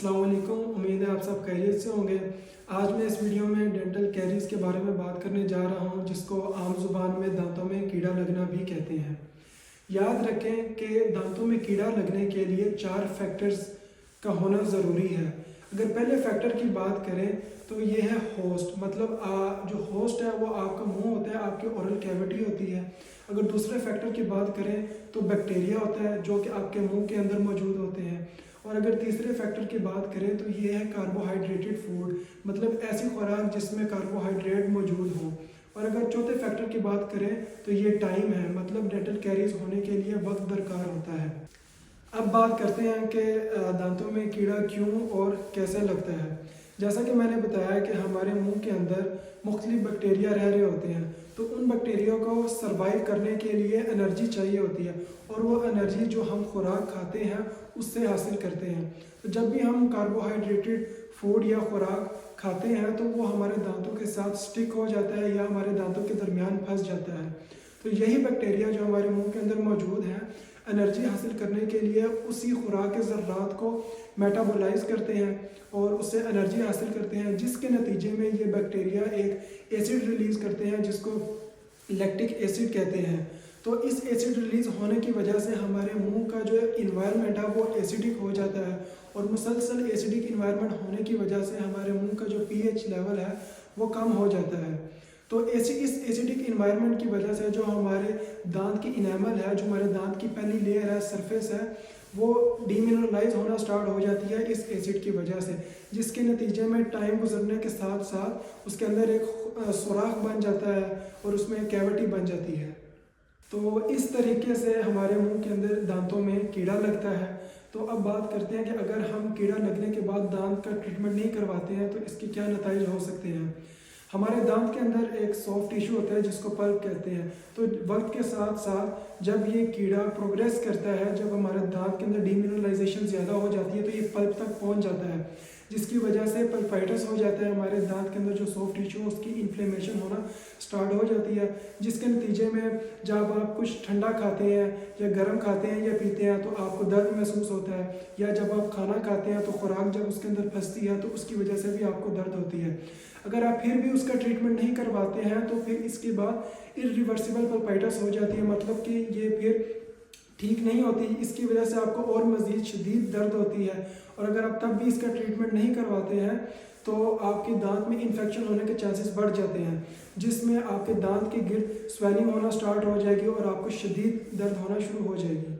अस्सलाम वालेकुम। उम्मीद है आप सब खैरियत से होंगे। आज मैं इस वीडियो में डेंटल कैरीज के बारे में बात करने जा रहा हूं, जिसको आम जुबान में दांतों में कीड़ा लगना भी कहते हैं। याद रखें कि दांतों में कीड़ा लगने के लिए 4 फैक्टर्स का होना ज़रूरी है। अगर पहले फैक्टर की बात करें तो ये है होस्ट, मतलब जो होस्ट है वो आपका मुंह होता है, आपकी ओरल कैविटी होती है। अगर दूसरे फैक्टर की बात करें तो बैक्टीरिया होता है जो कि आपके मुंह के अंदर मौजूद होते हैं। और अगर तीसरे फैक्टर की बात करें तो ये है कार्बोहाइड्रेटेड फूड, मतलब ऐसी खुराक जिसमें कार्बोहाइड्रेट मौजूद हो। और अगर चौथे फैक्टर की बात करें तो ये टाइम है, मतलब डेंटल कैरीज होने के लिए वक्त दरकार होता है। अब बात करते हैं कि दांतों में कीड़ा क्यों और कैसे लगता है। जैसा कि मैंने बताया कि हमारे मुंह के अंदर मुख्तलिफ बैक्टीरिया रह रहे होते हैं, तो उन बैक्टीरिया को सर्वाइव करने के लिए एनर्जी चाहिए होती है, और वो एनर्जी जो हम खुराक खाते हैं उससे हासिल करते हैं। तो जब भी हम कार्बोहाइड्रेटेड फूड या खुराक खाते हैं तो वो हमारे दांतों के साथ स्टिक हो जाता है या हमारे दांतों के दरमियान फंस जाता है। तो यही बैक्टीरिया जो हमारे मुंह के अंदर मौजूद हैं, एनर्जी हासिल करने के लिए उसी खुराक के ज़र्रात को मेटाबोलाइज करते हैं और उससे एनर्जी हासिल करते हैं, जिसके नतीजे में ये बैक्टीरिया एक एसिड रिलीज़ करते हैं जिसको लैक्टिक एसिड कहते हैं। तो इस एसिड रिलीज़ होने की वजह से हमारे मुंह का जो इन्वायरमेंट है वो एसिडिक हो जाता है, और मुसलसल एसिडिक इन्वायरमेंट होने की वजह से हमारे मुंह का जो पीएच लेवल है वो कम हो जाता है। तो इस एसिडिक इन्वायरमेंट की वजह से जो हमारे दांत की इनेमल है, जो हमारे दांत की पहली लेयर है, सरफेस है, वो डीमिनरलाइज होना स्टार्ट हो जाती है इस एसिड की वजह से, जिसके नतीजे में टाइम गुजरने के साथ साथ उसके अंदर एक सुराख बन जाता है और उसमें कैविटी बन जाती है। तो इस तरीके से हमारे मुंह के अंदर दांतों में कीड़ा लगता है। तो अब बात करते हैं कि अगर हम कीड़ा लगने के बाद दांत का ट्रीटमेंट नहीं करवाते हैं तो इसके क्या नतीजे हो सकते हैं। हमारे दांत के अंदर एक सॉफ्ट टिश्यू होता है जिसको पल्प कहते हैं। तो वक्त के साथ साथ जब ये कीड़ा प्रोग्रेस करता है, जब हमारे दांत के अंदर डीमिनरलाइजेशन ज़्यादा हो जाती है तो ये पल्प तक पहुंच जाता है, जिसकी वजह से पल्पाइटिस हो जाता है। हमारे दांत के अंदर जो सॉफ्ट टिश्यू है उसकी इन्फ्लेमेशन होना स्टार्ट हो जाती है, जिसके नतीजे में जब आप कुछ ठंडा खाते हैं या गर्म खाते हैं या पीते हैं तो आपको दर्द महसूस होता है, या जब आप खाना खाते हैं तो खुराक जब उसके अंदर फंसती है तो उसकी वजह से भी आपको दर्द होती है। अगर आप फिर भी उसका ट्रीटमेंट नहीं करवाते हैं तो फिर इसके बाद इरिवर्सिबल पल्पाइटिस हो जाती है, मतलब कि ये फिर ठीक नहीं होती। इसकी वजह से आपको और मज़ीद शदीद दर्द होती है, और अगर आप तब भी इसका ट्रीटमेंट नहीं करवाते हैं तो आपके दांत में इन्फेक्शन होने के चांसेस बढ़ जाते हैं, जिसमें आपके दांत के गिर्द स्वेलिंग होना स्टार्ट हो जाएगी और आपको शदीद दर्द होना शुरू हो जाएगी।